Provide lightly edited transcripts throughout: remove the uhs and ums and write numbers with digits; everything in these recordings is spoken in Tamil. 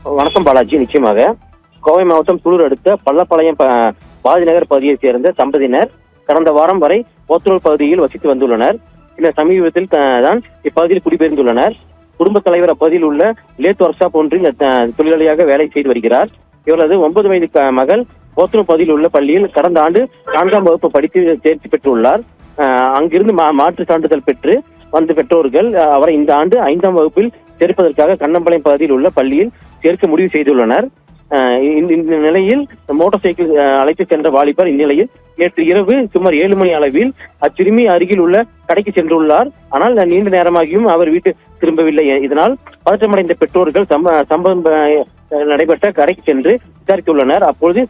வணக்கம் பாலாஜி. நிச்சயமாக கோவை மாவட்டம் சூலூர் அடுத்த பள்ளப்பாளையம் பாதிநகர் பகுதியைச் சேர்ந்த தம்பதியினர் கடந்த வாரம் வரை போத்தனூர் பகுதியில் வசித்து வந்துள்ளனர். இந்த சமீபத்தில் தான் இப்பகுதியில் குடிபெயர்ந்துள்ளனர். குடும்பத் தலைவர் அப்பகுதியில் உள்ள லேத் ஒர்க் ஷாப் ஒன்றில் தொழிலாளியாக வேலை செய்து வருகிறார். இவரது 9 வயது மகள் போத்தனூர் பகுதியில் உள்ள பள்ளியில் கடந்த ஆண்டு 4ஆம் வகுப்பு படித்து தேர்ச்சி பெற்றுள்ளார். அங்கிருந்து மாற்று சான்றிதழ் பெற்று வந்த பெற்றோர்கள் அவரை இந்த ஆண்டு 5ஆம் வகுப்பில் சேர்ப்பதற்காக கண்ணம்பாளையம் பகுதியில் உள்ள பள்ளியில் சேர்க்க முடிவு செய்துள்ளனர். இந்த நிலையில் மோட்டார் சைக்கிள் அழைத்து சென்ற வாலிபர் இந்நிலையில் நேற்று இரவு சுமார் 7 மணி அளவில் அச்சிறுமி அருகில் உள்ள கடைக்கு சென்றுள்ளார். ஆனால் நீண்ட நேரமாகியும் அவர் வீட்டு திரும்பவில்லை. இதனால் பதற்றமடைந்த பெற்றோர்கள் சம்பவம் நடைபெற்ற கடைக்கு சென்று விசாரித்துள்ளனர். அப்பொழுது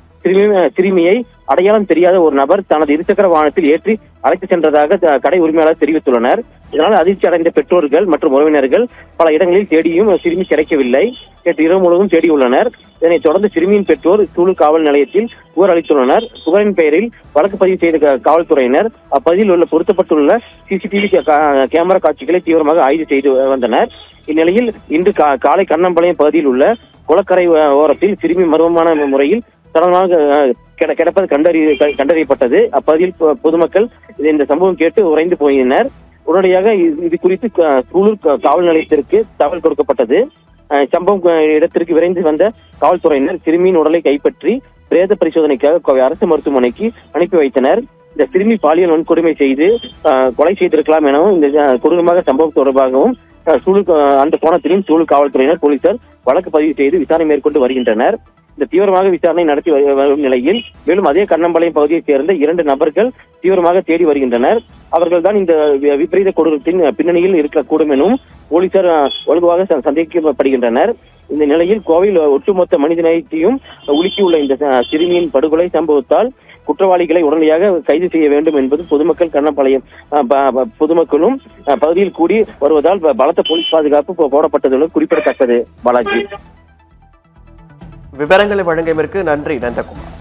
சிறுமியை அடையாளம் தெரியாத ஒரு நபர் தனது இருசக்கர வாகனத்தில் ஏற்றி அழைத்து சென்றதாக கடை உரிமையாளர் தெரிவித்துள்ளனர். இதனால் அதிர்ச்சி அடைந்த பெற்றோர்கள் மற்றும் உறவினர்கள் பல இடங்களில் தேடியும் சிறுமி கிடைக்கவில்லை. நேற்று இரவு முழுவதும் தேடியுள்ளனர். இதனைத் தொடர்ந்து சிறுமியின் பெற்றோர் சூலூர் காவல் நிலையத்தில் புகார் அளித்துள்ளனர். புகாரின் பெயரில் வழக்கு பதிவு செய்த காவல்துறையினர் அப்பகுதியில் உள்ள பொருத்தப்பட்டுள்ள சிசிடிவி கேமரா காட்சிகளை தீவிரமாக ஆய்வு செய்து வந்தனர். இந்நிலையில் இன்று காலை கண்ணம்பாளையம் பகுதியில் உள்ள குளக்கரை ஓரத்தில் சிறுமி மர்மமான முறையில் சடலமாக கிடப்பது கண்டறியப்பட்டது. அப்பகுதியில் பொதுமக்கள் இந்த சம்பவம் கேட்டு உறைந்து போயினர். உடனடியாக இது குறித்து சூலூர் காவல் நிலையத்திற்கு தகவல் கொடுக்கப்பட்டது. சம்பவம் இடத்திற்கு விரைந்து வந்த காவல்துறையினர் சிறுமியின் உடலை கைப்பற்றி பிரேத பரிசோதனைக்காக அரசு மருத்துவமனைக்கு அனுப்பி வைத்தனர். இந்த சிறுமி பாலியல் வன்கொடுமை செய்து கொலை செய்திருக்கலாம் எனவும் இந்த கொடூரமாக சம்பவம் தொடர்பாகவும் சூலூர் அந்த கோணத்திலும் சூலூர் காவல்துறையினர் போலீசார் வழக்கு பதிவு செய்து விசாரணை மேற்கொண்டு வருகின்றனர். இந்த தீவிரமாக விசாரணை நடத்தி வரும் நிலையில் மேலும் அதே கண்ணம்பாளையம் பகுதியைச் சேர்ந்த 2 நபர்கள் தீவிரமாக தேடி வருகின்றனர். அவர்கள் தான் இந்த விபரீத கொடூரத்தின் பின்னணியில் இருக்கக்கூடும் எனவும் போலீசார் வலுவாக சந்தேகிக்கப்படுகின்றனர். இந்த நிலையில் கோவையில் ஒட்டுமொத்த மனிதநேயத்தையும் உலுக்கியுள்ள இந்த சிறுமியின் படுகொலை சம்பவத்தால் குற்றவாளிகளை உடனடியாக கைது செய்ய வேண்டும் என்பது பொதுமக்கள் கண்ணம்பாளையம் பொதுமக்களும் பகுதியில் கூடி வருவதால் பலத்த போலீஸ் பாதுகாப்பு போடப்பட்டது குறிப்பிடத்தக்கது. பாலாஜி, விவரங்களை வழங்கியதற்கு நன்றி நந்தகுமார்.